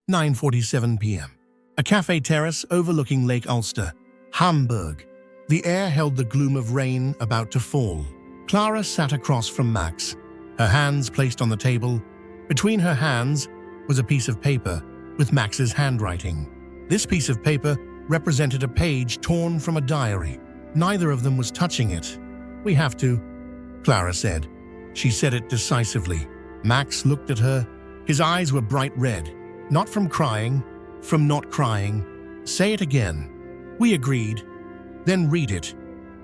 9:47 p.m. A cafe terrace overlooking Lake Ulster, Hamburg. The air held the gloom of rain about to fall. Clara sat across from Max, her hands placed on the table. Between her hands was a piece of paper with Max's handwriting. This piece of paper represented a page torn from a diary. Neither of them was touching it. "We have to," Clara said. She said it decisively. Max looked at her. His eyes were bright red, not from crying, from not crying. "Say it again." "We agreed." "Then read it."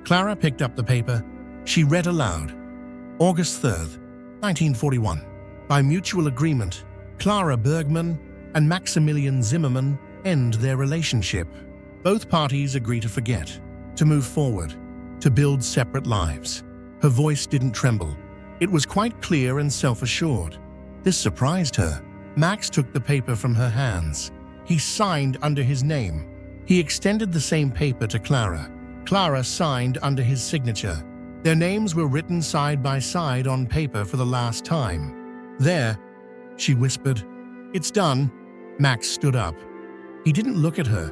Clara picked up the paper. She read aloud. August 3rd, 1941. By mutual agreement, Clara Bergman and Maximilian Zimmermann end their relationship. Both parties agree to forget, to move forward, to build separate lives. Her voice didn't tremble. It was quite clear and self-assured. This surprised her. Max took the paper from her hands. He signed under his name. He extended the same paper to Clara. Clara signed under his signature. Their names were written side by side on paper for the last time. "There," she whispered. "It's done." Max stood up. He didn't look at her.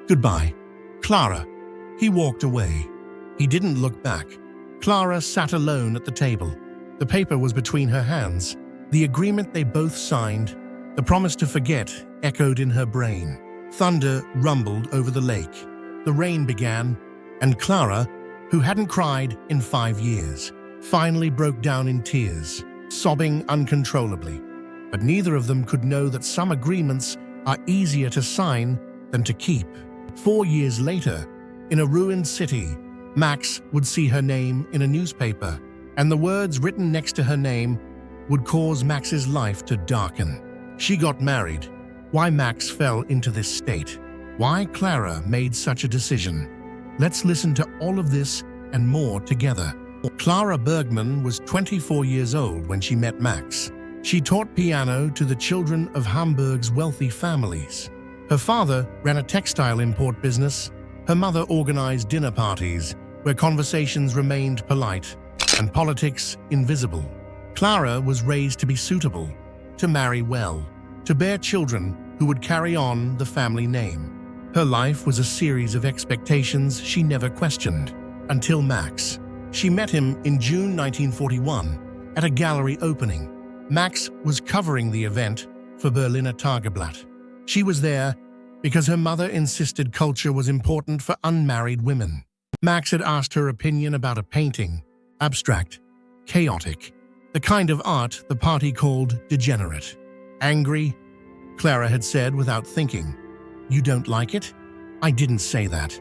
"Goodbye, Clara." He walked away. He didn't look back. Clara sat alone at the table. The paper was between her hands. The agreement they both signed, the promise to forget, echoed in her brain. Thunder rumbled over the lake. The rain began, and Clara, who hadn't cried in 5 years, finally broke down in tears, sobbing uncontrollably. But neither of them could know that some agreements are easier to sign than to keep. 4 years later, in a ruined city, Max would see her name in a newspaper, and the words written next to her name would cause Max's life to darken. She got married. Why Max fell into this state. Why Clara made such a decision. Let's listen to all of this and more together. Clara Bergman was 24 years old when she met Max. She taught piano to the children of Hamburg's wealthy families. Her father ran a textile import business. Her mother organized dinner parties where conversations remained polite and politics invisible. Clara was raised to be suitable, to marry well, to bear children who would carry on the family name. Her life was a series of expectations she never questioned, until Max. She met him in June 1941 at a gallery opening. Max was covering the event for Berliner Tageblatt. She was there because her mother insisted culture was important for unmarried women. Max had asked her opinion about a painting, abstract, chaotic, the kind of art the party called degenerate. Angry, Clara had said without thinking, "You don't like it?" "I didn't say that."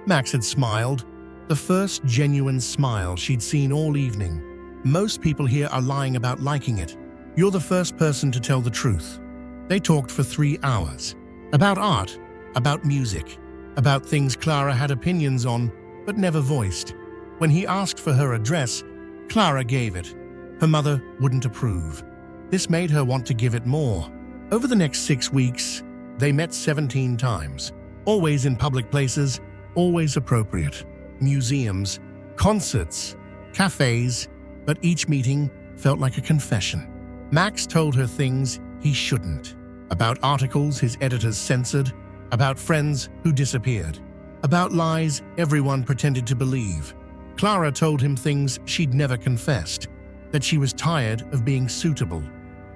Max had smiled, the first genuine smile she'd seen all evening. "Most people here are lying about liking it. You're the first person to tell the truth." They talked for 3 hours. About art, about music, about things Clara had opinions on, but never voiced. When he asked for her address, Clara gave it. Her mother wouldn't approve. This made her want to give it more. Over the next 6 weeks, they met 17 times. Always in public places, always appropriate. Museums, concerts, cafes, but each meeting felt like a confession. Max told her things he shouldn't. About articles his editors censored, about friends who disappeared, about lies everyone pretended to believe. Clara told him things she'd never confessed, that she was tired of being suitable,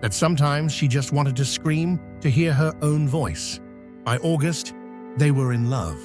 that sometimes she just wanted to scream to hear her own voice. By August, they were in love.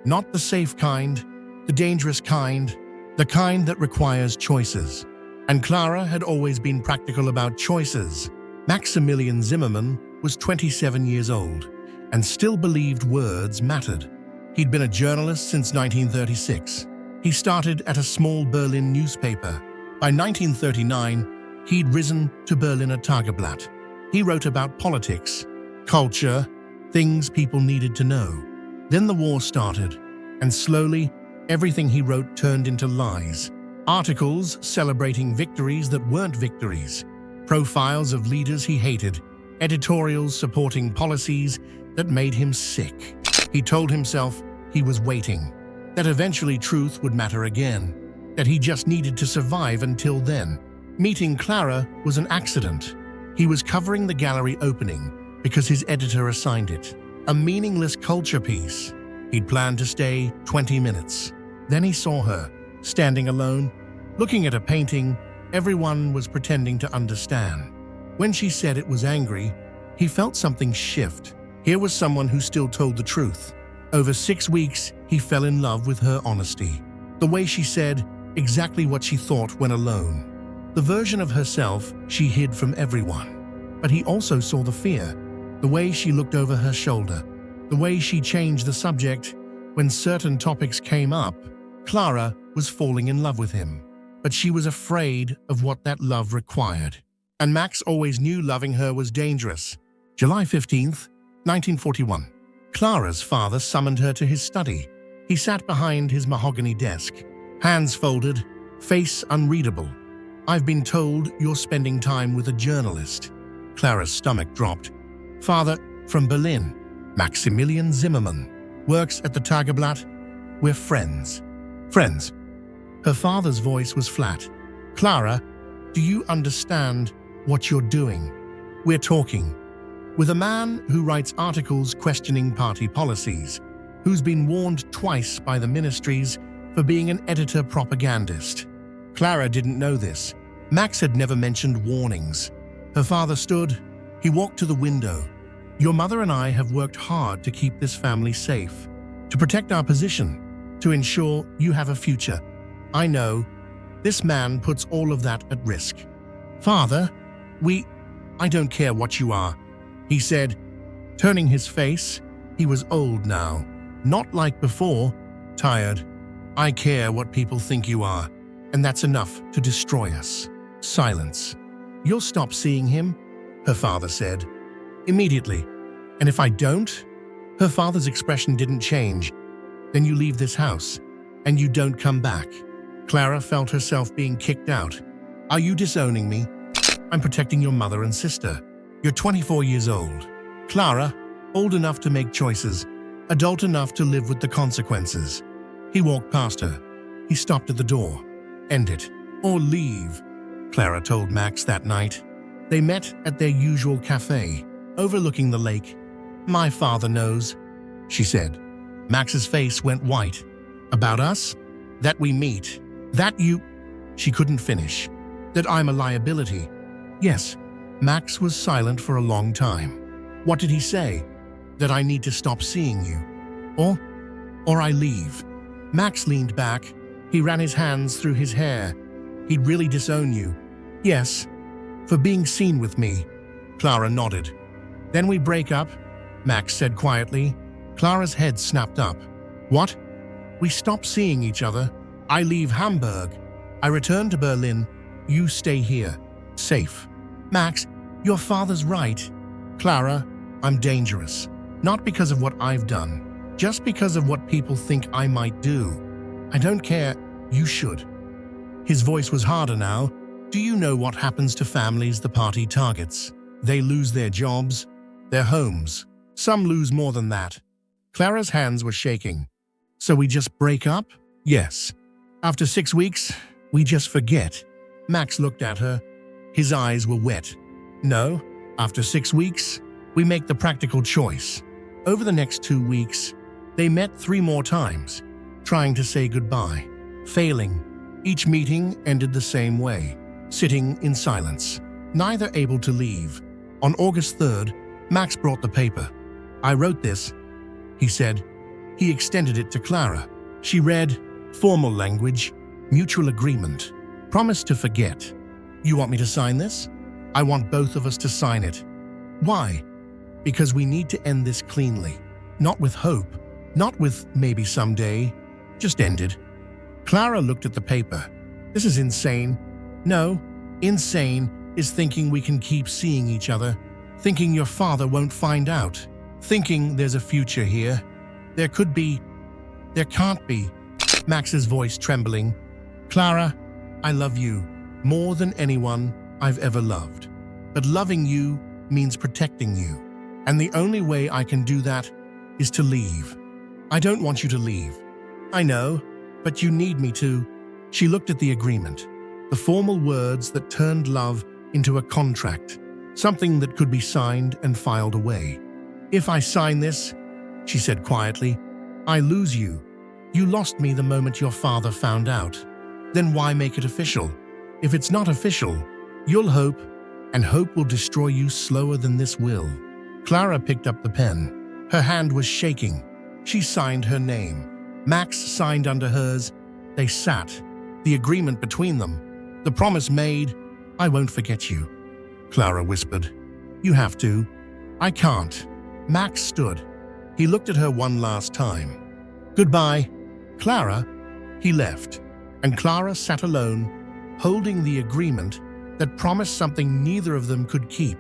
Not the safe kind, the dangerous kind, the kind that requires choices. And Clara had always been practical about choices. Maximilian Zimmermann was 27 years old and still believed words mattered. He'd been a journalist since 1936. He started at a small Berlin newspaper. By 1939, he'd risen to Berliner Tageblatt. He wrote about politics, culture, things people needed to know. Then the war started, and slowly, everything he wrote turned into lies. Articles celebrating victories that weren't victories, profiles of leaders he hated, editorials supporting policies that made him sick. He told himself he was waiting, that eventually truth would matter again, that he just needed to survive until then. Meeting Clara was an accident. He was covering the gallery opening, because his editor assigned it. A meaningless culture piece. He'd planned to stay 20 minutes. Then he saw her, standing alone, looking at a painting everyone was pretending to understand. When she said it was angry, he felt something shift. Here was someone who still told the truth. Over 6 weeks, he fell in love with her honesty. The way she said exactly what she thought when alone. The version of herself she hid from everyone. But he also saw the fear, the way she looked over her shoulder, the way she changed the subject when certain topics came up. Clara was falling in love with him, but she was afraid of what that love required. And Max always knew loving her was dangerous. July 15th, 1941. Clara's father summoned her to his study. He sat behind his mahogany desk, hands folded, face unreadable. "I've been told you're spending time with a journalist." Clara's stomach dropped. "Father, from Berlin, Maximilian Zimmermann, works at the Tageblatt. We're friends." "Friends?" Her father's voice was flat. "Clara, do you understand what you're doing? We're talking with a man who writes articles questioning party policies, who's been warned twice by the ministries for being an editor propagandist." Clara didn't know this. Max had never mentioned warnings. Her father stood. He walked to the window. "Your mother and I have worked hard to keep this family safe, to protect our position, to ensure you have a future. I know this man puts all of that at risk." "Father, I don't care what you are," he said, turning his face. He was old now, not like before, tired. "I care what people think you are, and that's enough to destroy us." Silence. "You'll stop seeing him," her father said. "Immediately. And if I don't?" Her father's expression didn't change. "Then you leave this house, and you don't come back." Clara felt herself being kicked out. "Are you disowning me? I'm protecting your mother and sister. You're 24 years old. Clara, old enough to make choices, adult enough to live with the consequences." He walked past her. He stopped at the door. "End it, or leave," Clara told Max that night. They met at their usual cafe, overlooking the lake. "My father knows," she said. Max's face went white. "About us? That we meet? That you—" She couldn't finish. "That I'm a liability?" "Yes." Max was silent for a long time. "What did he say?" "That I need to stop seeing you. Or I leave." Max leaned back. He ran his hands through his hair. "He'd really disown you?" "Yes. For being seen with me." Clara nodded. "Then we break up," Max said quietly. Clara's head snapped up. "What?" "We stop seeing each other. I leave Hamburg. I return to Berlin. You stay here. Safe." "Max, your father's right." "Clara, I'm dangerous. Not because of what I've done. Just because of what people think I might do. I don't care. You should." His voice was harder now. "Do you know what happens to families the party targets? They lose their jobs, their homes. Some lose more than that." Clara's hands were shaking. "So we just break up?" "Yes. After 6 weeks, we just forget." Max looked at her. His eyes were wet. "No. After 6 weeks, we make the practical choice." Over the next 2 weeks, they met 3 more times, trying to say goodbye, failing. Each meeting ended the same way, sitting in silence, neither able to leave. On August 3rd, Max brought the paper. "I wrote this," he said. He extended it to Clara. She read, formal language, mutual agreement, promise to forget. "You want me to sign this?" "I want both of us to sign it." "Why?" "Because we need to end this cleanly. Not with hope, not with maybe someday. Just end it." Clara looked at the paper. "This is insane." "No, insane is thinking we can keep seeing each other, thinking your father won't find out, thinking there's a future here. There can't be." Max's voice trembling. "Clara, I love you more than anyone I've ever loved. But loving you means protecting you. And the only way I can do that is to leave. I don't want you to leave. I know, but you need me to." She looked at the agreement, the formal words that turned love into a contract. something that could be signed and filed away. "If I sign this," she said quietly, "I lose you. You lost me the moment your father found out. Then why make it official? If it's not official, you'll hope, and hope will destroy you slower than this will." Clara picked up the pen. Her hand was shaking. She signed her name. Max signed under hers. They sat, the agreement between them, the promise made. "I won't forget you," Clara whispered. "You have to." "I can't." Max stood. He looked at her one last time. "Goodbye, Clara." He left, and Clara sat alone, holding the agreement that promised something neither of them could keep.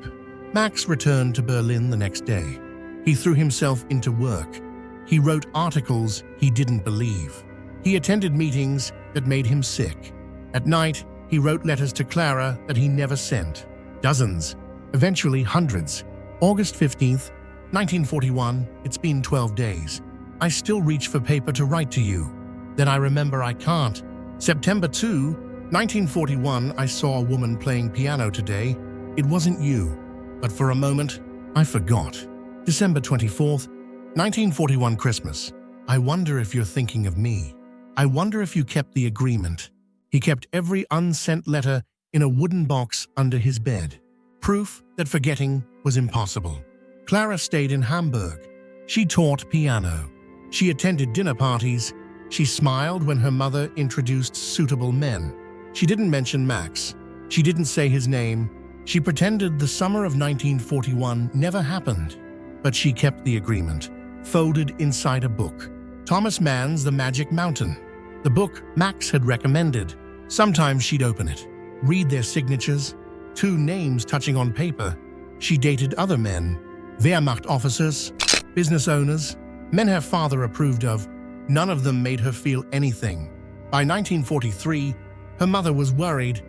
Max returned to Berlin the next day. He threw himself into work. He wrote articles he didn't believe. He attended meetings that made him sick. At night, he wrote letters to Clara that he never sent. Dozens, eventually hundreds. August 15th, 1941, it's been 12 days. I still reach for paper to write to you. Then I remember I can't. September 2, 1941, I saw a woman playing piano today. It wasn't you, but for a moment, I forgot. December 24th, 1941, Christmas. I wonder if you're thinking of me. I wonder if you kept the agreement. He kept every unsent letter in a wooden box under his bed. Proof that forgetting was impossible. Clara stayed in Hamburg. She taught piano. She attended dinner parties. She smiled when her mother introduced suitable men. She didn't mention Max. She didn't say his name. She pretended the summer of 1941 never happened. But she kept the agreement, folded inside a book. Thomas Mann's The Magic Mountain. The book Max had recommended. Sometimes she'd open it, read their signatures, 2 names touching on paper. She dated other men, Wehrmacht officers, business owners, men her father approved of. None of them made her feel anything. By 1943, her mother was worried.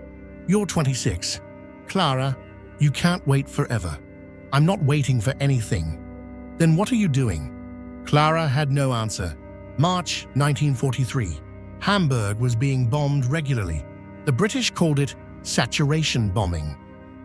"You're 26. Clara, you can't wait forever." "I'm not waiting for anything." "Then what are you doing?" Clara had no answer. March 1943. Hamburg was being bombed regularly. The British called it saturation bombing.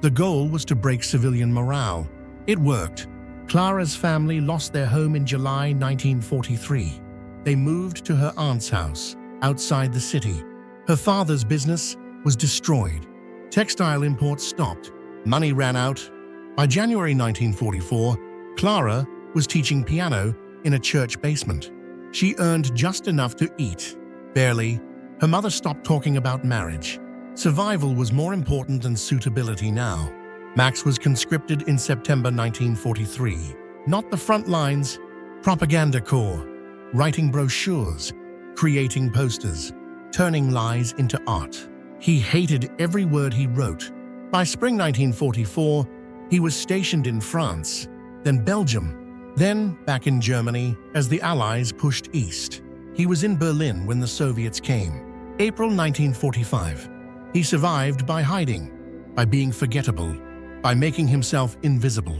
The goal was to break civilian morale. It worked. Clara's family lost their home in July 1943. They moved to her aunt's house, outside the city. Her father's business was destroyed. Textile imports stopped. Money ran out. By January 1944, Clara was teaching piano in a church basement. She earned just enough to eat. Barely. Her mother stopped talking about marriage. Survival was more important than suitability now. Max was conscripted in September 1943. Not the front lines, propaganda corps, writing brochures, creating posters, turning lies into art. He hated every word he wrote. By spring 1944, he was stationed in France, then Belgium, then back in Germany as the Allies pushed east. He was in Berlin when the Soviets came. April 1945. He survived by hiding, by being forgettable, by making himself invisible.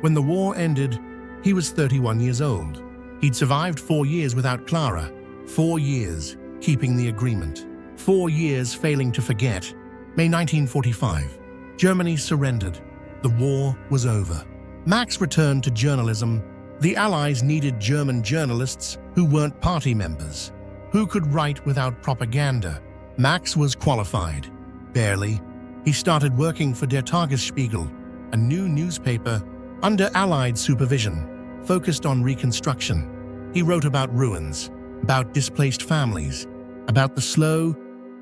When the war ended, he was 31 years old. He'd survived 4 years without Clara, 4 years keeping the agreement, 4 years failing to forget. May 1945. Germany surrendered. The war was over. Max returned to journalism. The Allies needed German journalists who weren't party members, who could write without propaganda. Max was qualified. Barely. He started working for Der Tagesspiegel, a new newspaper under Allied supervision, focused on reconstruction. He wrote about ruins, about displaced families, about the slow,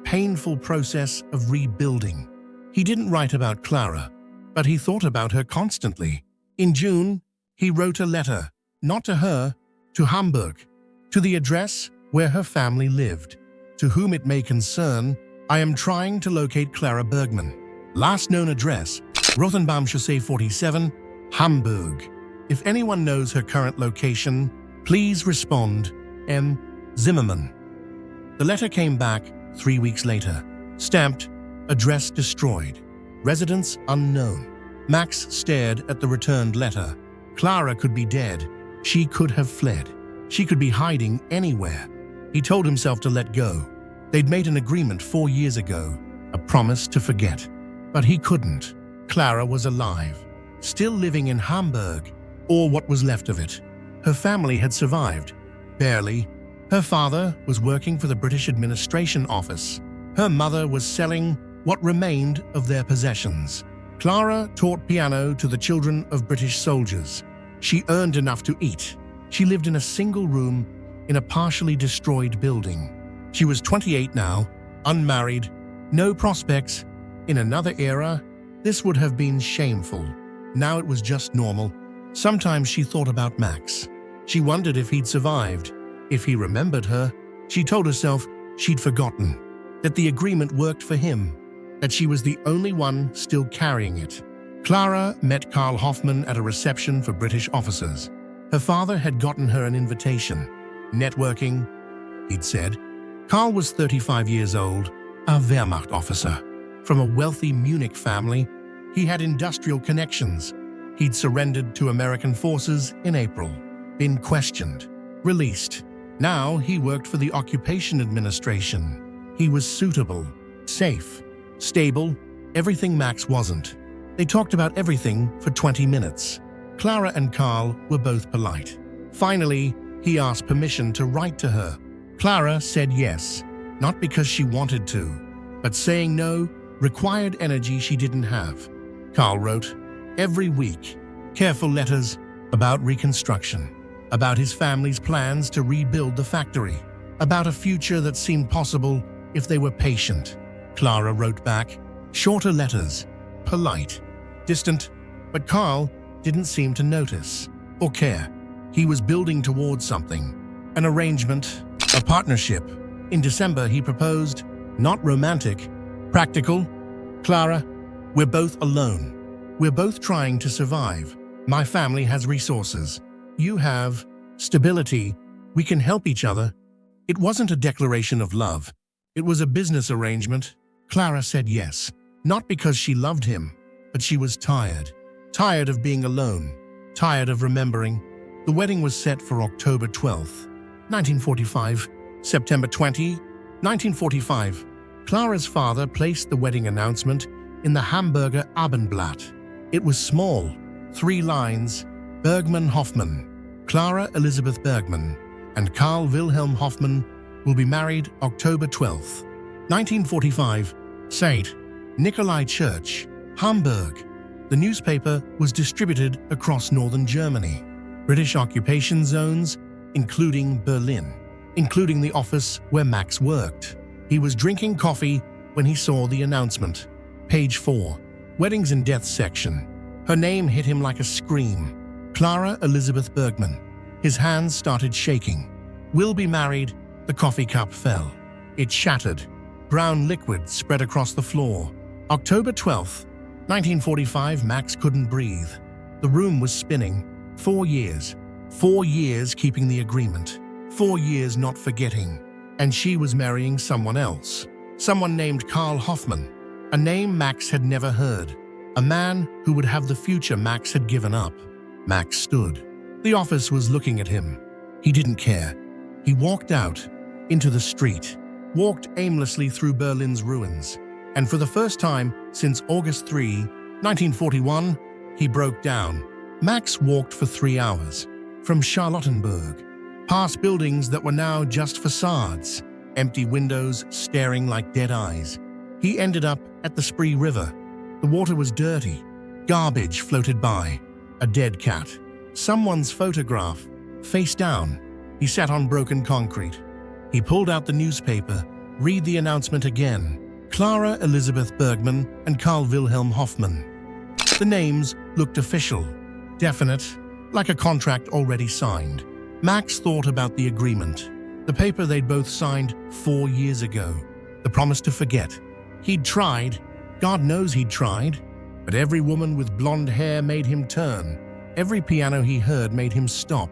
painful process of rebuilding. He didn't write about Clara, but he thought about her constantly. In June, he wrote a letter, not to her, to Hamburg, to the address where her family lived. To whom it may concern, I am trying to locate Clara Bergman. Last known address, Rothenbaumchaussee 47, Hamburg. If anyone knows her current location, please respond. M. Zimmerman. The letter came back 3 weeks later. Stamped, address destroyed, residence unknown. Max stared at the returned letter. Clara could be dead. She could have fled. She could be hiding anywhere. He told himself to let go. They'd made an agreement 4 years ago, a promise to forget. But he couldn't. Clara was alive, still living in Hamburg, or what was left of it. Her family had survived, barely. Her father was working for the British administration office. Her mother was selling what remained of their possessions. Clara taught piano to the children of British soldiers. She earned enough to eat. She lived in a single room in a partially destroyed building. She was 28 now, unmarried, no prospects. In another era, this would have been shameful. Now it was just normal. Sometimes she thought about Max. She wondered if he'd survived, if he remembered her. She told herself she'd forgotten, that the agreement worked for him, that she was the only one still carrying it. Clara met Karl Hoffmann at a reception for British officers. Her father had gotten her an invitation. Networking, he'd said. Karl was 35 years old, a Wehrmacht officer. From a wealthy Munich family, he had industrial connections. He'd surrendered to American forces in April, been questioned, released. Now he worked for the Occupation Administration. He was suitable, safe, stable, everything Max wasn't. They talked about everything for 20 minutes. Clara and Karl were both polite. Finally, he asked permission to write to her. Clara said yes, not because she wanted to, but saying no required energy she didn't have. Karl wrote, every week, careful letters about reconstruction, about his family's plans to rebuild the factory, about a future that seemed possible if they were patient. Clara wrote back, shorter letters, polite, distant, but Karl didn't seem to notice or care. He was building towards something, an arrangement, a partnership. In December, he proposed, not romantic, practical. Clara, we're both alone. We're both trying to survive. My family has resources. You have stability. We can help each other. It wasn't a declaration of love. It was a business arrangement. Clara said yes, not because she loved him, but she was tired. Tired of being alone. Tired of remembering. The wedding was set for October 12th, 1945, September 20, 1945. Clara's father placed the wedding announcement in the Hamburger Abendblatt. It was small, 3 lines, Bergmann Hoffmann, Clara Elisabeth Bergmann, and Karl Wilhelm Hoffmann will be married October 12th, 1945, St. Nikolai Church, Hamburg. The newspaper was distributed across northern Germany, British occupation zones, including Berlin, including the office where Max worked. He was drinking coffee when he saw the announcement. Page 4, Weddings and Deaths section. Her name hit him like a scream. Clara Elisabeth Bergmann. His hands started shaking. Will be married. The coffee cup fell. It shattered. Brown liquid spread across the floor. October 12th, 1945, Max couldn't breathe. The room was spinning. 4 years. 4 years keeping the agreement. 4 years not forgetting. And she was marrying someone else. Someone named Karl Hoffmann. A name Max had never heard. A man who would have the future Max had given up. Max stood. The office was looking at him. He didn't care. He walked out into the street, walked aimlessly through Berlin's ruins. And for the first time since August 3, 1941, he broke down. Max walked for 3 hours, from Charlottenburg, past buildings that were now just facades, empty windows staring like dead eyes. He ended up at the Spree River. The water was dirty. Garbage floated by. A dead cat. Someone's photograph. Face down. He sat on broken concrete. He pulled out the newspaper. Read the announcement again. Clara Elisabeth Bergmann and Karl Wilhelm Hoffmann. The names looked official, definite, like a contract already signed. Max thought about the agreement, the paper they'd both signed 4 years ago, the promise to forget. He'd tried, God knows he'd tried, but every woman with blonde hair made him turn. Every piano he heard made him stop.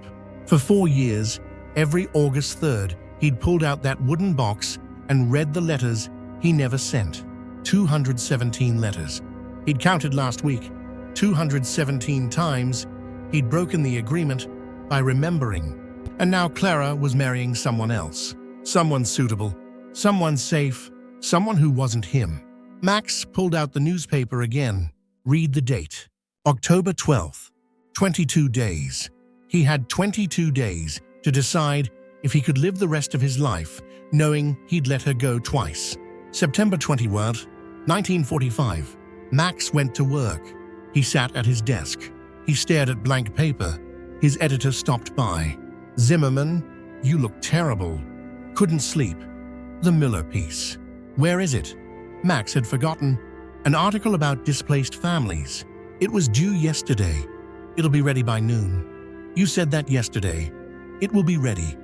For 4 years, every August 3rd, he'd pulled out that wooden box and read the letters he never sent. 217 letters. He'd counted last week. 217 times he'd broken the agreement by remembering. And now Clara was marrying someone else. Someone suitable. Someone safe. Someone who wasn't him. Max pulled out the newspaper again. Read the date. October 12th. 22 days. He had 22 days to decide if he could live the rest of his life knowing he'd let her go twice. September 21st, 1945. Max went to work. He sat at his desk. He stared at blank paper. His editor stopped by. "Zimmerman, you look terrible. Couldn't sleep." The Miller piece. "Where is it?" Max had forgotten. An article about displaced families. "It was due yesterday. It'll be ready by noon." "You said that yesterday. It will be ready."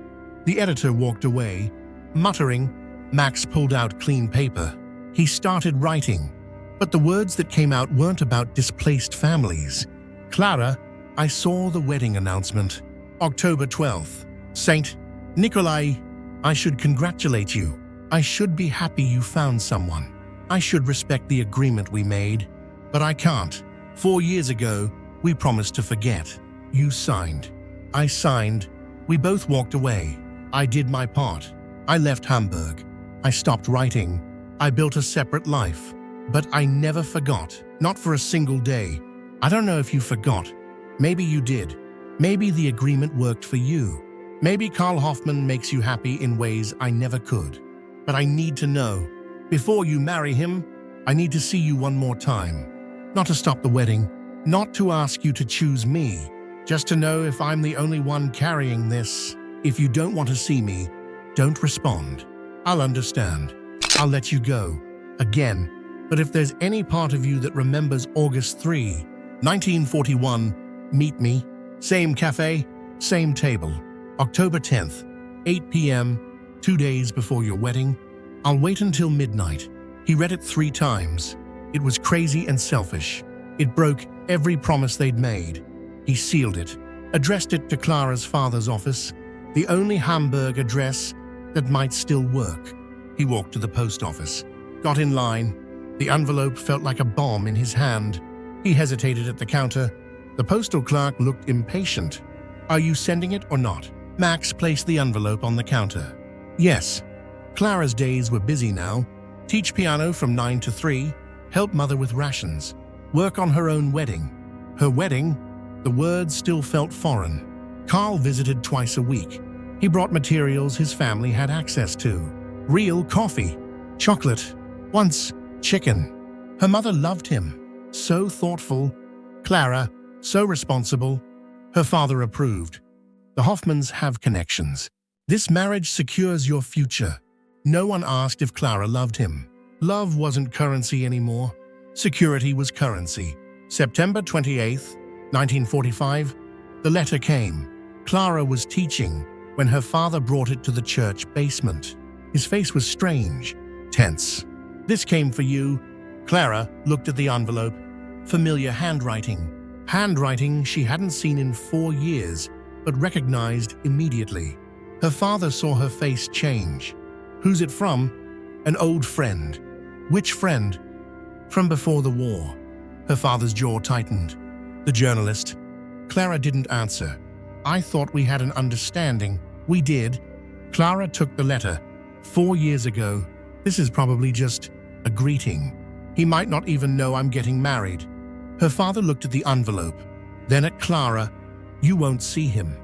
The editor walked away. Muttering, Max pulled out clean paper. He started writing. But the words that came out weren't about displaced families. "Clara, I saw the wedding announcement. October 12th. Saint Nikolai, I should congratulate you. I should be happy you found someone. I should respect the agreement we made. But I can't. 4 years ago, we promised to forget. You signed. I signed. We both walked away. I did my part. I left Hamburg. I stopped writing. I built a separate life. But I never forgot. Not for a single day. I don't know if you forgot. Maybe you did. Maybe the agreement worked for you. Maybe Karl Hoffman makes you happy in ways I never could. But I need to know. Before you marry him, I need to see you one more time. Not to stop the wedding. Not to ask you to choose me. Just to know if I'm the only one carrying this. If you don't want to see me, don't respond. I'll understand. I'll let you go. Again. But if there's any part of you that remembers August 3, 1941, meet me. Same cafe, same table. October 10th, 8 p.m., 2 days before your wedding. I'll wait until midnight. He read it 3 times. It was crazy and selfish. It broke every promise they'd made. He sealed it, addressed it to Clara's father's office, the only Hamburg address that might still work. He walked to the post office, got in line. The envelope felt like a bomb in his hand. He hesitated at the counter. The postal clerk looked impatient. "Are you sending it or not?" Max placed the envelope on the counter. "Yes." Clara's days were busy now. Teach piano from 9 to 3, help mother with rations, work on her own wedding. Her wedding? The words still felt foreign. Karl visited twice a week. He brought materials his family had access to. Real coffee, chocolate, once chicken. Her mother loved him. So thoughtful. Clara, so responsible. Her father approved. The Hoffmans have connections. This marriage secures your future. No one asked if Clara loved him. Love wasn't currency anymore. Security was currency. September 28th, 1945, the letter came. Clara was teaching when her father brought it to the church basement. His face was strange, tense. "This came for you." Clara looked at the envelope. Familiar handwriting. Handwriting she hadn't seen in 4 years, but recognized immediately. Her father saw her face change. "Who's it from?" "An old friend." "Which friend?" "From before the war." Her father's jaw tightened. "The journalist." Clara didn't answer. "I thought we had an understanding." "We did." Clara took the letter. 4 years ago. This is probably just a greeting. He might not even know I'm getting married. Her father looked at the envelope, then at Clara. "You won't see him."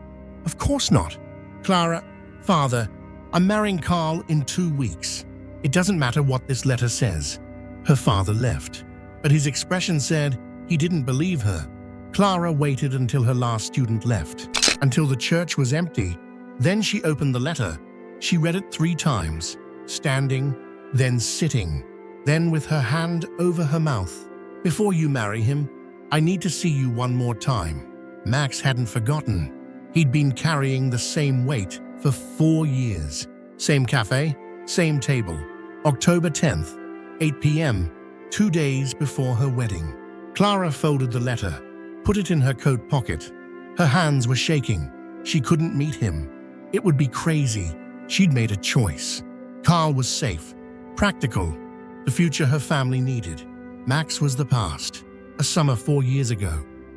"Of course not." "Clara, father, I'm marrying Karl in 2 weeks. It doesn't matter what this letter says." Her father left, but his expression said he didn't believe her. Clara waited until her last student left, until the church was empty. Then she opened the letter. She read it 3 times, standing, then sitting, then with her hand over her mouth. "Before you marry him, I need to see you one more time." Max hadn't forgotten. He'd been carrying the same weight for 4 years. Same cafe, same table. October 10th, 8 p.m., 2 days before her wedding. Clara folded the letter, put it in her coat pocket. Her hands were shaking. She couldn't meet him. It would be crazy. She'd made a choice. Karl was safe, practical, the future her family needed. Max was the past, a summer 4 years ago,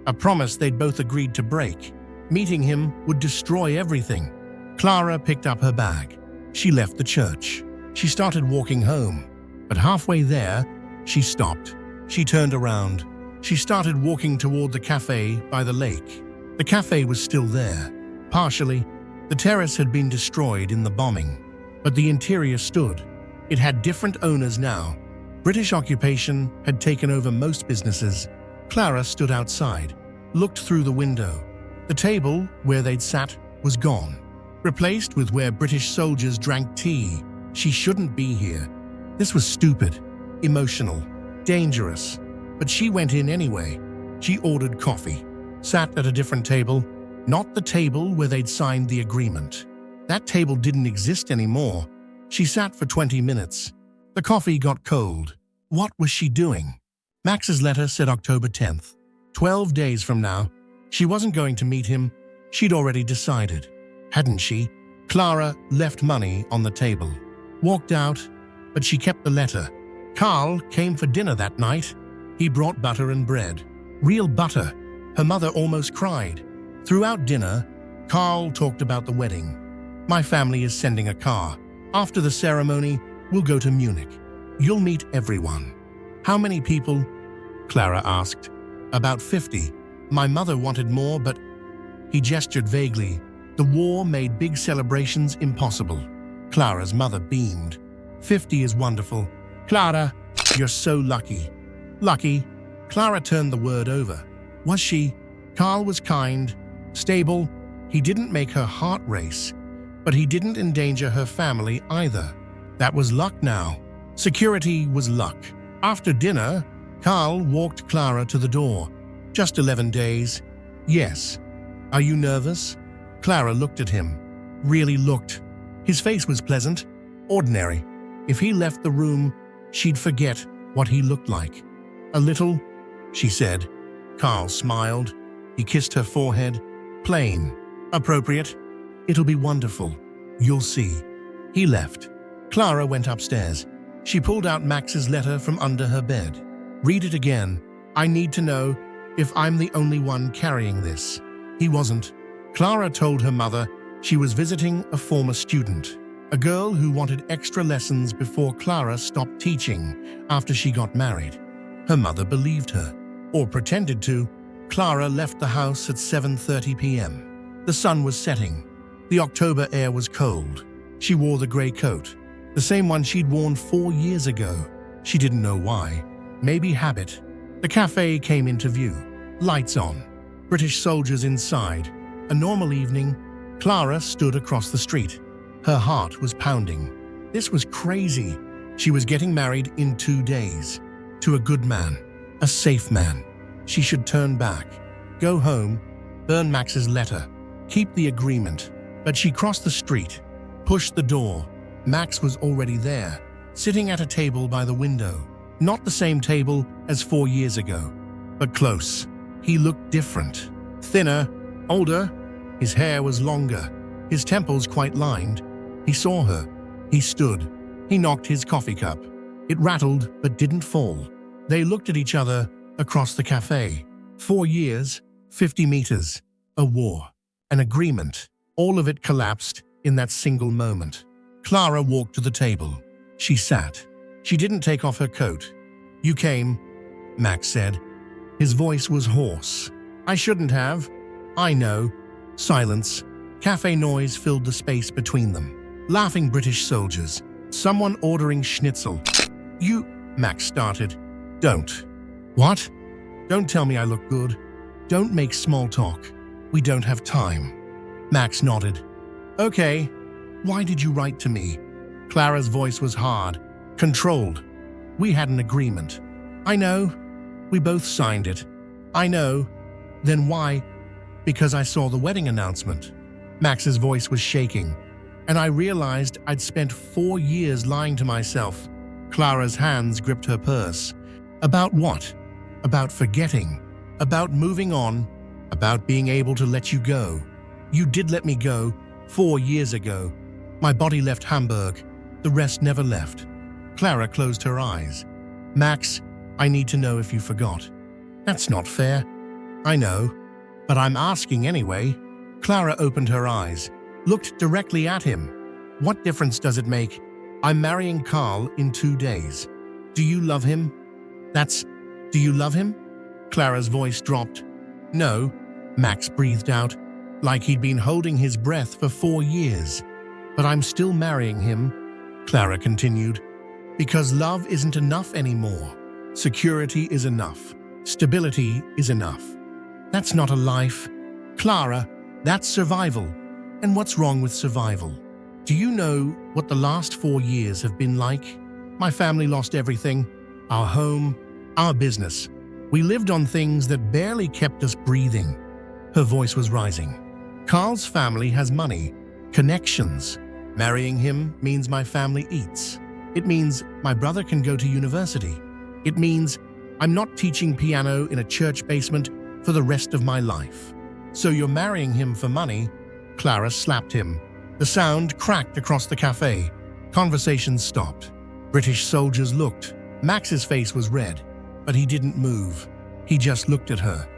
a promise they'd both agreed to break. Meeting him would destroy everything. Clara picked up her bag. She left the church. She started walking home, but halfway there, she stopped. She turned around. She started walking toward the cafe by the lake. The cafe was still there. Partially, the terrace had been destroyed in the bombing, but the interior stood. It had different owners now. British occupation had taken over most businesses. Clara stood outside, looked through the window. The table where they'd sat was gone, replaced with where British soldiers drank tea. She shouldn't be here. This was stupid, emotional, dangerous. But she went in anyway. She ordered coffee, sat at a different table, not the table where they'd signed the agreement. That table didn't exist anymore. She sat for 20 minutes. The coffee got cold. What was she doing? Max's letter said October 10th. 12 days from now. She wasn't going to meet him. She'd already decided, hadn't she? Clara left money on the table, walked out, but she kept the letter. Carl came for dinner that night. He brought butter and bread. Real butter. Her mother almost cried. Throughout dinner, Carl talked about the wedding. My family is sending a car. After the ceremony, we'll go to Munich. You'll meet everyone. How many people? Clara asked. About 50. My mother wanted more, but he gestured vaguely. The war made big celebrations impossible. Clara's mother beamed. 50 is wonderful. Clara, you're so lucky. Lucky? Clara turned the word over. Was she? Carl was kind, stable. He didn't make her heart race, but he didn't endanger her family either. That was luck now. Security was luck. After dinner, Carl walked Clara to the door. Just 11 days. Yes. Are you nervous? Clara looked at him. Really looked. His face was pleasant, ordinary. If he left the room, she'd forget what he looked like. A little, she said. Carl smiled. He kissed her forehead. Plain. Appropriate. It'll be wonderful. You'll see. He left. Clara went upstairs. She pulled out Max's letter from under her bed. Read it again. I need to know if I'm the only one carrying this. He wasn't. Clara told her mother she was visiting a former student, a girl who wanted extra lessons before Clara stopped teaching after she got married. Her mother believed her, or pretended to. Clara left the house at 7:30 p.m. The sun was setting. The October air was cold. She wore the gray coat, the same one she'd worn 4 years ago. She didn't know why. Maybe habit. The cafe came into view. Lights on. British soldiers inside. A normal evening. Clara stood across the street. Her heart was pounding. This was crazy. She was getting married in 2 days. To a good man. A safe man. She should turn back. Go home. Burn Max's letter. Keep the agreement. But she crossed the street. Pushed the door. Max was already there, sitting at a table by the window. Not the same table as 4 years ago, but close. He looked different. Thinner, older. His hair was longer, his temples quite lined. He saw her. He stood. He knocked his coffee cup. It rattled but didn't fall. They looked at each other across the cafe. 4 years, 50 meters. A war. An agreement. All of it collapsed in that single moment. Clara walked to the table. She sat. She didn't take off her coat. You came, Max said. His voice was hoarse. I shouldn't have. I know. Silence. Cafe noise filled the space between them. Laughing British soldiers. Someone ordering schnitzel. You, Max started. Don't. What? Don't tell me I look good. Don't make small talk. We don't have time. Max nodded. Okay. Why did you write to me? Clara's voice was hard, controlled. We had an agreement. I know. We both signed it. I know. Then why? Because I saw the wedding announcement. Max's voice was shaking, and I realized I'd spent 4 years lying to myself. Clara's hands gripped her purse. About what? About forgetting. About moving on. About being able to let you go. You did let me go 4 years ago. My body left Hamburg. The rest never left. Clara closed her eyes. Max, I need to know if you forgot. That's not fair. I know, but I'm asking anyway. Clara opened her eyes, looked directly at him. What difference does it make? I'm marrying Carl in 2 days. Do you love him? Do you love him? Clara's voice dropped. No, Max breathed out, like he'd been holding his breath for 4 years. But I'm still marrying him, Clara continued, because love isn't enough anymore. Security is enough. Stability is enough. That's not a life. Clara, that's survival. And what's wrong with survival? Do you know what the last 4 years have been like? My family lost everything. Our home, our business. We lived on things that barely kept us breathing. Her voice was rising. Carl's family has money, connections. Marrying him means my family eats. It means my brother can go to university. It means I'm not teaching piano in a church basement for the rest of my life. So you're marrying him for money? Clara slapped him. The sound cracked across the cafe. Conversations stopped. British soldiers looked. Max's face was red, but he didn't move. He just looked at her.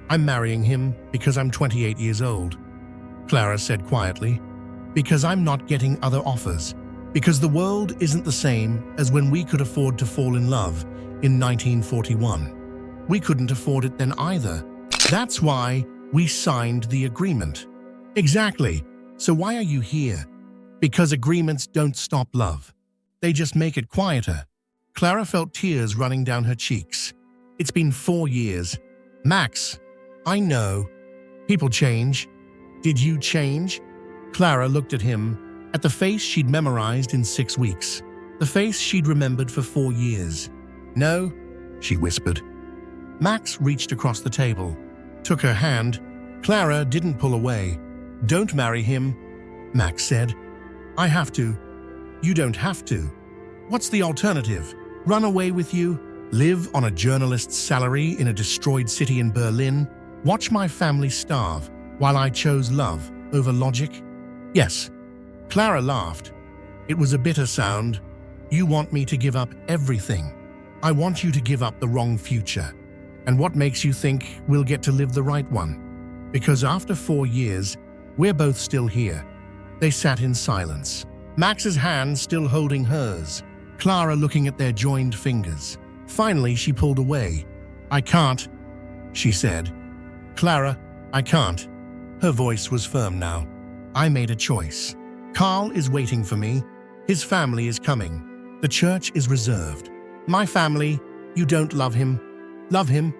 I'm marrying him because I'm 28 years old, Clara said quietly. Because I'm not getting other offers. Because the world isn't the same as when we could afford to fall in love in 1941. We couldn't afford it then either. That's why we signed the agreement. Exactly. So why are you here? Because agreements don't stop love. They just make it quieter. Clara felt tears running down her cheeks. It's been 4 years. Max, I know. People change. Did you change? Clara looked at him, at the face she'd memorized in 6 weeks, the face she'd remembered for 4 years. No, she whispered. Max reached across the table, took her hand. Clara didn't pull away. Don't marry him, Max said. I have to. You don't have to. What's the alternative? Run away with you? Live on a journalist's salary in a destroyed city in Berlin? Watch my family starve while I chose love over logic? Yes. Clara laughed. It was a bitter sound. You want me to give up everything. I want you to give up the wrong future. And what makes you think we'll get to live the right one? Because after 4 years, we're both still here. They sat in silence. Max's hand still holding hers. Clara looking at their joined fingers. Finally, she pulled away. I can't, she said. Clara, I can't. Her voice was firm now. I made a choice. Carl is waiting for me. His family is coming. The church is reserved. My family, you don't love him. Love him?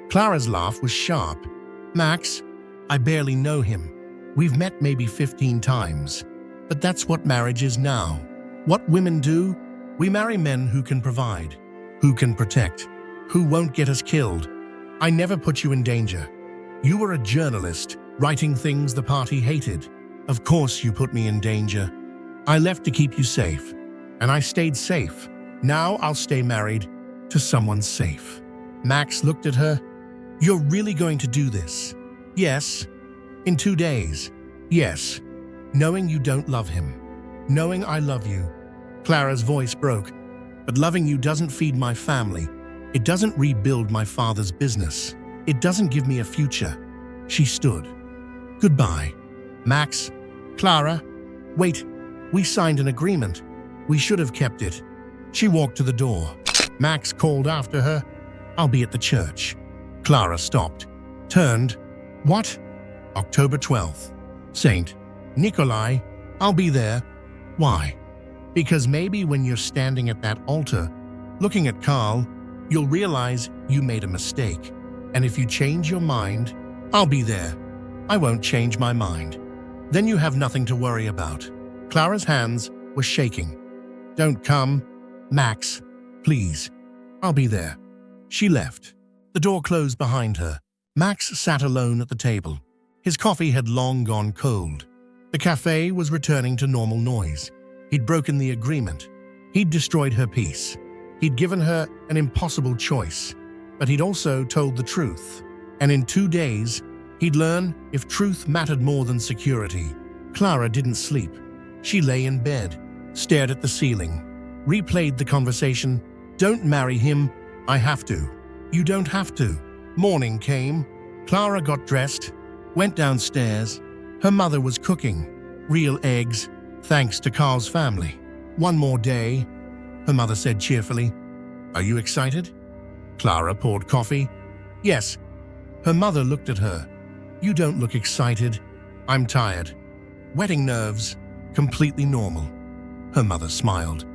Clara's laugh was sharp. Max, I barely know him. We've met maybe 15 times. But that's what marriage is now. What women do, we marry men who can provide, who can protect, who won't get us killed. I never put you in danger. You were a journalist, writing things the party hated. Of course you put me in danger. I left to keep you safe, and I stayed safe. Now I'll stay married to someone safe. Max looked at her. You're really going to do this? Yes. In 2 days? Yes. Knowing you don't love him. Knowing I love you. Clara's voice broke. But loving you doesn't feed my family. It doesn't rebuild my father's business. It doesn't give me a future. She stood. Goodbye. Max, Clara, wait, we signed an agreement. We should have kept it. She walked to the door. Max called after her. I'll be at the church. Clara stopped, turned. What? October 12th. Saint Nikolai, I'll be there. Why? Because maybe when you're standing at that altar, looking at Carl, you'll realize you made a mistake. And if you change your mind, I'll be there. I won't change my mind. Then you have nothing to worry about. Clara's hands were shaking. Don't come, Max, please. I'll be there. She left. The door closed behind her. Max sat alone at the table. His coffee had long gone cold. The cafe was returning to normal noise. He'd broken the agreement. He'd destroyed her peace. He'd given her an impossible choice. But he'd also told the truth. And in 2 days, he'd learn if truth mattered more than security. Clara didn't sleep. She lay in bed, stared at the ceiling, replayed the conversation. Don't marry him. I have to. You don't have to. Morning came. Clara got dressed, went downstairs. Her mother was cooking. Real eggs, thanks to Carl's family. One more day, her mother said cheerfully. Are you excited? Clara poured coffee. Yes. Her mother looked at her. You don't look excited. I'm tired. Wedding nerves. Completely normal. Her mother smiled.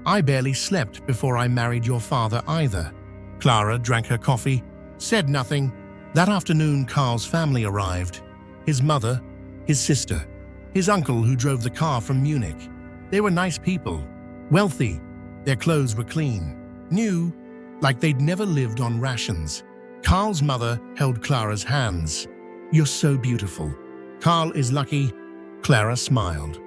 I barely slept before I married your father either. Clara drank her coffee, said nothing. That afternoon, Carl's family arrived. His mother, his sister, his uncle who drove the car from Munich. They were nice people, wealthy. Their clothes were clean, new, like they'd never lived on rations. Carl's mother held Clara's hands. You're so beautiful. Carl is lucky. Clara smiled.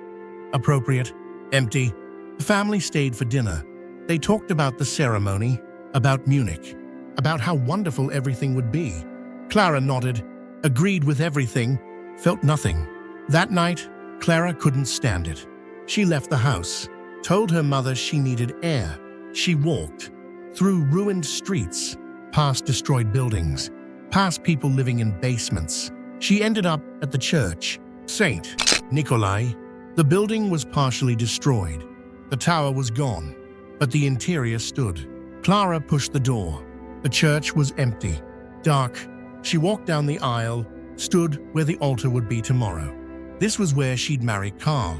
Appropriate, empty. The family stayed for dinner. They talked about the ceremony, about Munich, about how wonderful everything would be. Clara nodded, agreed with everything, felt nothing. That night, Clara couldn't stand it. She left the house, told her mother she needed air. She walked through ruined streets, past destroyed buildings, past people living in basements. She ended up at the church, St. Nikolai. The building was partially destroyed. The tower was gone, but the interior stood. Clara pushed the door. The church was empty, dark. She walked down the aisle, stood where the altar would be tomorrow. This was where she'd marry Carl,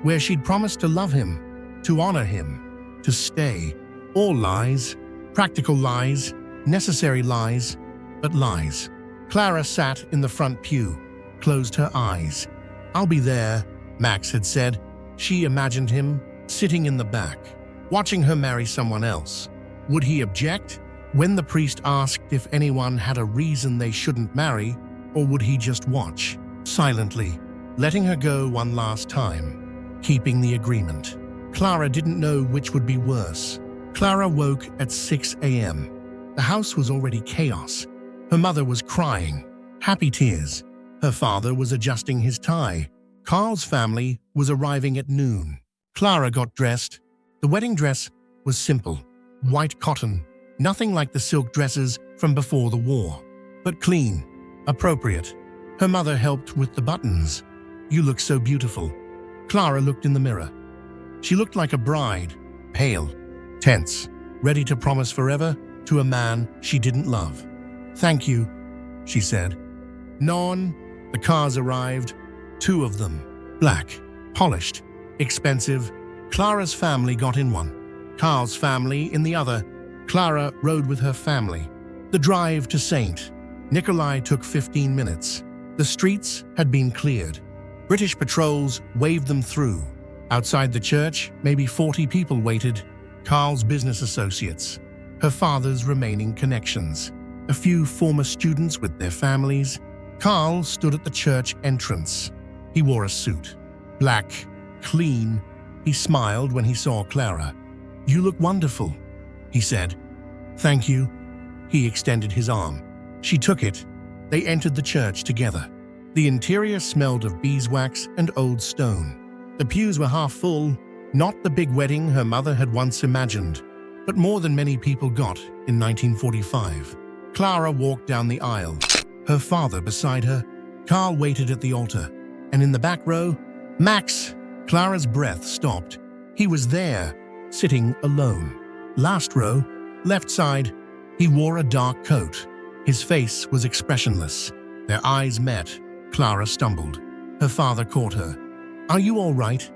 where she'd promised to love him, to honor him, to stay. All lies, practical lies, necessary lies, but lies. Clara sat in the front pew, closed her eyes. I'll be there, Max had said. She imagined him sitting in the back, watching her marry someone else. Would he object when the priest asked if anyone had a reason they shouldn't marry, or would he just watch, silently, letting her go one last time, keeping the agreement? Clara didn't know which would be worse. Clara woke at 6 a.m. The house was already chaos. Her mother was crying, happy tears. Her father was adjusting his tie. Carl's family was arriving at noon. Clara got dressed. The wedding dress was simple, white cotton, nothing like the silk dresses from before the war, but clean, appropriate. Her mother helped with the buttons. You look so beautiful. Clara looked in the mirror. She looked like a bride, pale, tense, ready to promise forever to a man she didn't love. Thank you, she said. Non, the cars arrived, 2 of them, black, polished, expensive. Clara's family got in one, Carl's family in the other. Clara rode with her family. The drive to St. Nikolai took 15 minutes. The streets had been cleared. British patrols waved them through. Outside the church, maybe 40 people waited. Carl's business associates, her father's remaining connections, a few former students with their families. Carl stood at the church entrance. He wore a suit, black, clean. He smiled when he saw Clara. You look wonderful, he said. Thank you. He extended his arm. She took it. They entered the church together. The interior smelled of beeswax and old stone. The pews were half full, not the big wedding her mother had once imagined, but more than many people got in 1945. Clara walked down the aisle, her father beside her. Carl waited at the altar, and in the back row, Max. Clara's breath stopped. He was there, sitting alone. Last row, left side. He wore a dark coat. His face was expressionless. Their eyes met. Clara stumbled. Her father caught her. Are you all right?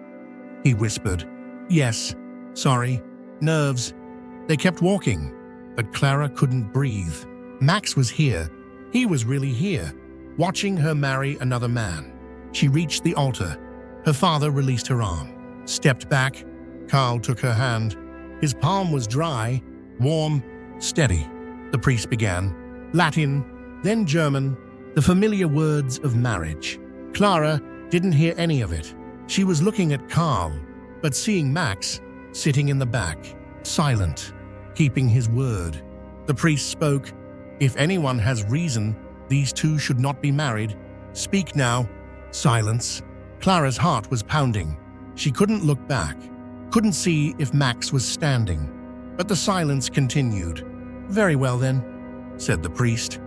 He whispered. Yes. Sorry. Nerves. They kept walking, but Clara couldn't breathe. Max was here. He was really here, watching her marry another man. She reached the altar. Her father released her arm, stepped back. Carl took her hand. His palm was dry, warm, steady. The priest began. Latin, then German, the familiar words of marriage. Clara didn't hear any of it. She was looking at Carl, but seeing Max sitting in the back, silent, keeping his word. The priest spoke. If anyone has reason, these 2 should not be married. Speak now. Silence. Clara's heart was pounding. She couldn't look back, couldn't see if Max was standing. But the silence continued. Very well then, said the priest.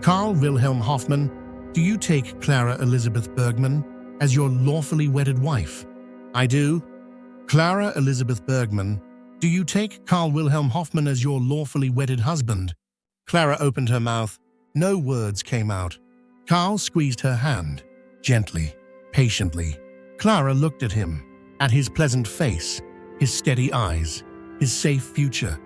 Carl Wilhelm Hoffmann, do you take Clara Elizabeth Bergman as your lawfully wedded wife? I do. Clara Elizabeth Bergman, do you take Carl Wilhelm Hoffmann as your lawfully wedded husband? Clara opened her mouth. No words came out. Carl squeezed her hand, gently, patiently. Clara looked at him, at his pleasant face, his steady eyes, his safe future.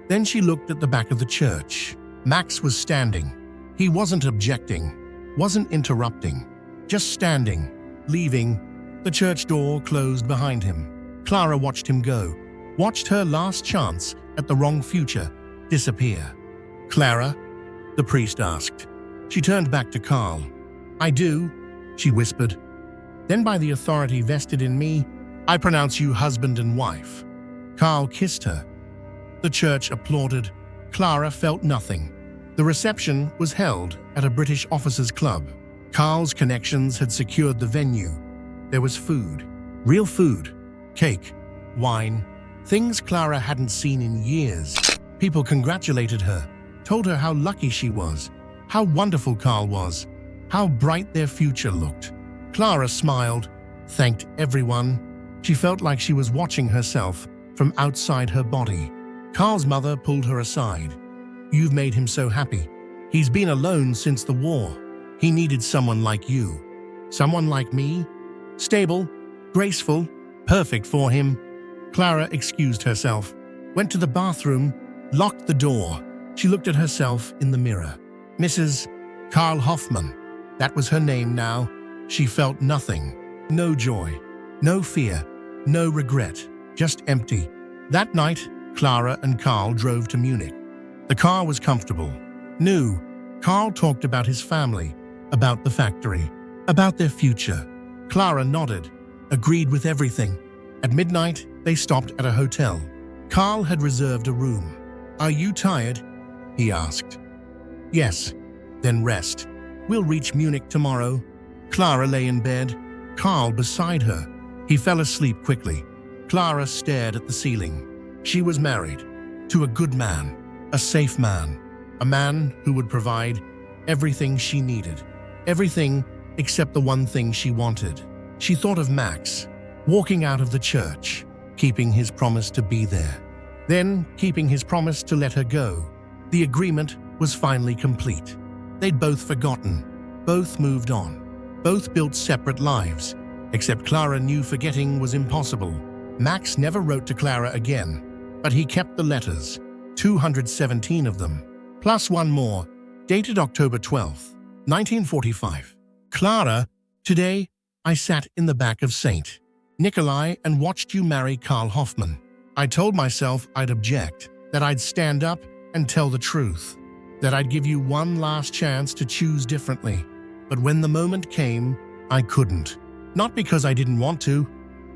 Then she looked at the back of the church. Max was standing. He wasn't objecting, wasn't interrupting, just standing, leaving. The church door closed behind him. Clara watched him go, watched her last chance at the wrong future disappear. "Clara?" the priest asked. She turned back to Carl. "I do," she whispered. "Then by the authority vested in me, I pronounce you husband and wife." Carl kissed her. The church applauded. Clara felt nothing. The reception was held at a British officers' club. Carl's connections had secured the venue. There was food, real food, cake, wine, things Clara hadn't seen in years. People congratulated her, told her how lucky she was, how wonderful Carl was, how bright their future looked. Clara smiled, thanked everyone. She felt like she was watching herself from outside her body. Carl's mother pulled her aside. "You've made him so happy. He's been alone since the war. He needed someone like you. Someone like me. Stable, graceful, perfect for him." Clara excused herself, went to the bathroom, locked the door. She looked at herself in the mirror. Mrs. Carl Hoffman. That was her name now. She felt nothing. No joy, no fear, no regret, just empty. That night, Clara and Carl drove to Munich. The car was comfortable, new. Carl talked about his family, about the factory, about their future. Clara nodded, agreed with everything. At midnight, they stopped at a hotel. Carl had reserved a room. "Are you tired?" he asked. "Yes." "Then rest. We'll reach Munich tomorrow." Clara lay in bed, Carl beside her. He fell asleep quickly. Clara stared at the ceiling. She was married to a good man, a safe man, a man who would provide everything she needed, everything except the one thing she wanted. She thought of Max, walking out of the church, keeping his promise to be there, then keeping his promise to let her go. The agreement was finally complete. They'd both forgotten, both moved on, both built separate lives, except Clara knew forgetting was impossible. Max never wrote to Clara again, but he kept the letters, 217 of them, plus one more, dated October 12, 1945. "Clara, today I sat in the back of St. Nikolai and watched you marry Carl Hoffman. I told myself I'd object, that I'd stand up and tell the truth, that I'd give you one last chance to choose differently. But when the moment came, I couldn't. Not because I didn't want to,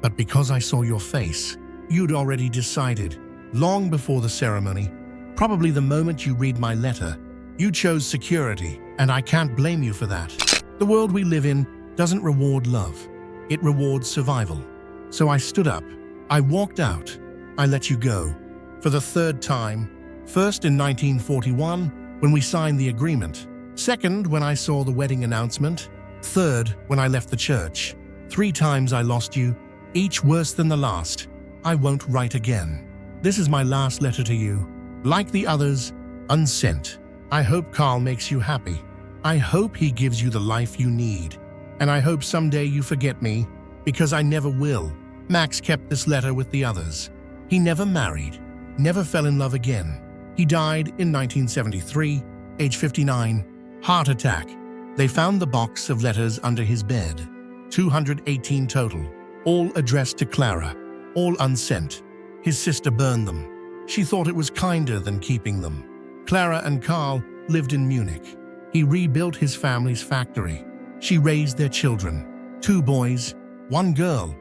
but because I saw your face. You'd already decided, long before the ceremony, probably the moment you read my letter. You chose security, and I can't blame you for that. The world we live in doesn't reward love. It rewards survival. So I stood up. I walked out. I let you go. For the third time. First in 1941, when we signed the agreement. Second, when I saw the wedding announcement. Third, when I left the church. 3 times I lost you, each worse than the last. I won't write again. This is my last letter to you. Like the others, unsent. I hope Carl makes you happy. I hope he gives you the life you need. And I hope someday you forget me, because I never will." Max kept this letter with the others. He never married, never fell in love again. He died in 1973, age 59, heart attack. They found the box of letters under his bed, 218 total, all addressed to Clara, all unsent. His sister burned them. She thought it was kinder than keeping them. Clara and Carl lived in Munich. He rebuilt his family's factory. She raised their children, 2 boys, 1 girl.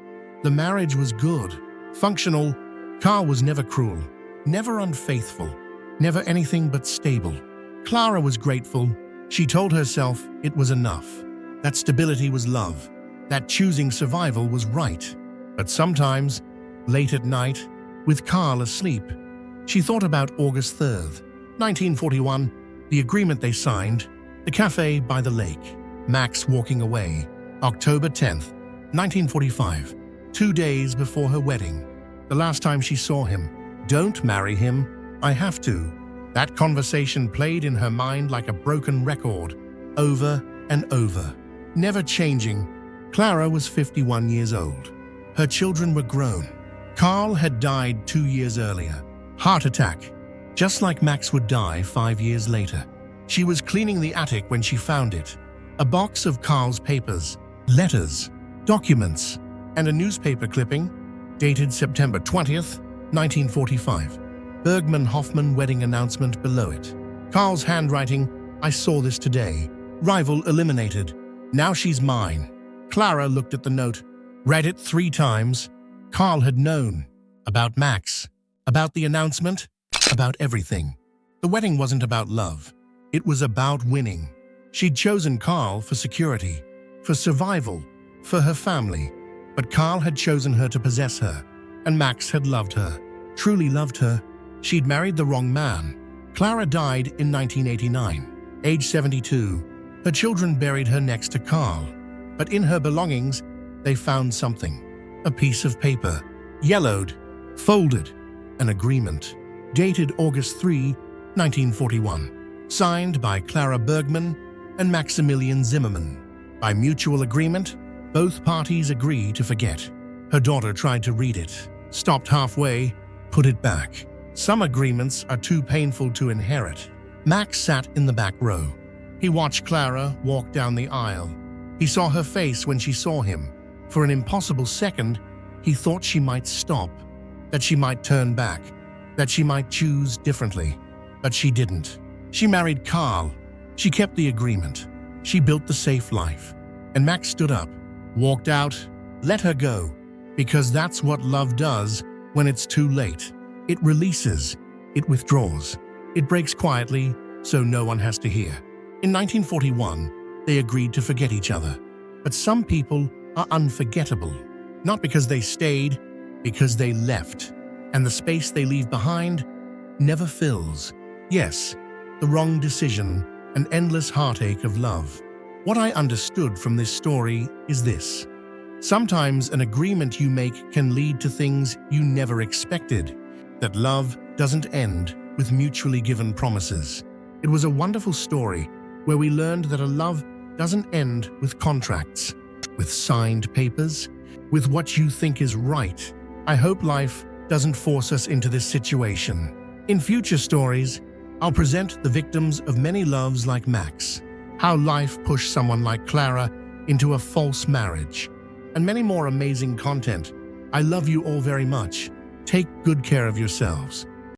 The marriage was good, functional. Carl was never cruel, never unfaithful, never anything but stable. Clara was grateful. She told herself it was enough, that stability was love, that choosing survival was right. But sometimes, late at night, with Carl asleep, she thought about August 3rd, 1941, the agreement they signed, the cafe by the lake, Max walking away, October 10th, 1945, 2 days before her wedding. The last time she saw him. "Don't marry him. I have to. That conversation played in her mind like a broken record, over and over, never changing. Clara was 51 years old. Her children were grown. Carl had died 2 years earlier. Heart attack, just like Max would die 5 years later. She was cleaning the attic when she found it. A box of Carl's papers, letters, documents, and a newspaper clipping dated September 20th, 1945. Bergman-Hoffman wedding announcement below it. Carl's handwriting, "I saw this today. Rival eliminated. Now she's mine." Clara looked at the note, read it 3 times. Carl had known about Max, about the announcement, about everything. The wedding wasn't about love. It was about winning. She'd chosen Carl for security, for survival, for her family. But Carl had chosen her to possess her, and Max had loved her, truly loved her. She'd married the wrong man. Clara died in 1989, age 72. Her children buried her next to Carl. But in her belongings, they found something. A piece of paper, yellowed, folded, an agreement, dated August 3, 1941, signed by Clara Bergman and Maximilian Zimmermann. By mutual agreement, both parties agree to forget. Her daughter tried to read it, stopped halfway, put it back. Some agreements are too painful to inherit. Max sat in the back row. He watched Clara walk down the aisle. He saw her face when she saw him. For an impossible second, he thought she might stop, that she might turn back, that she might choose differently. But she didn't. She married Carl. She kept the agreement. She built the safe life. And Max stood up, walked out, let her go. Because that's what love does when it's too late. It releases. It withdraws. It breaks quietly, so no one has to hear. In 1941, they agreed to forget each other. But some people are unforgettable. Not because they stayed, because they left. And the space they leave behind never fills. Yes, the wrong decision, an endless heartache of love. What I understood from this story is this. Sometimes an agreement you make can lead to things you never expected. That love doesn't end with mutually given promises. It was a wonderful story where we learned that a love doesn't end with contracts, with signed papers, with what you think is right. I hope life doesn't force us into this situation. In future stories, I'll present the victims of many loves like Max, how life pushed someone like Clara into a false marriage, and many more amazing content. I love you all very much. Take good care of yourselves.